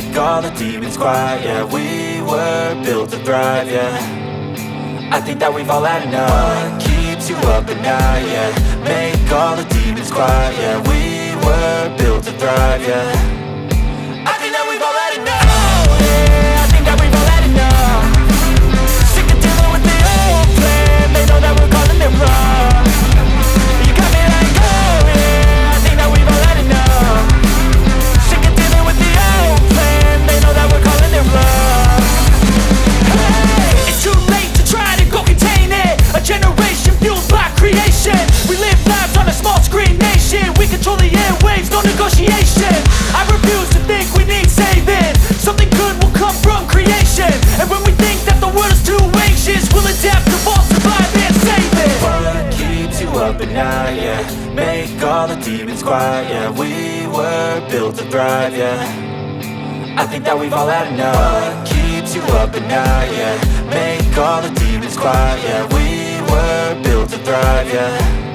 make all the demons quiet. Yeah, we were built to thrive, yeah. I think that we've all had enough. What keeps you up at night, yeah. Make all the demons quiet, yeah. We were built to thrive, yeah. I think that we've all had enough. Oh yeah, I think that we've all had enough. Sick of dealing with the old plan. They know that we're calling it wrong. You got me like, oh yeah, I think that we've all had enough. Sick of dealing with the old plan. They know that we're calling it wrong. Hey, it's too late to try to go contain it. A generation fueled by creation. We live lives on a small screen nation. We control the airwaves, no negotiation. I refuse to think we need saving. Something good will come from creation. And when we think that the world is too anxious, we'll adapt, evolve, survive and save it. What keeps you up at night, yeah. Make all the demons quiet, yeah. We were built to thrive, yeah. I think that we've all had enough. What keeps you up at night, yeah. Make all the demons quiet, yeah. We were built to thrive, yeah.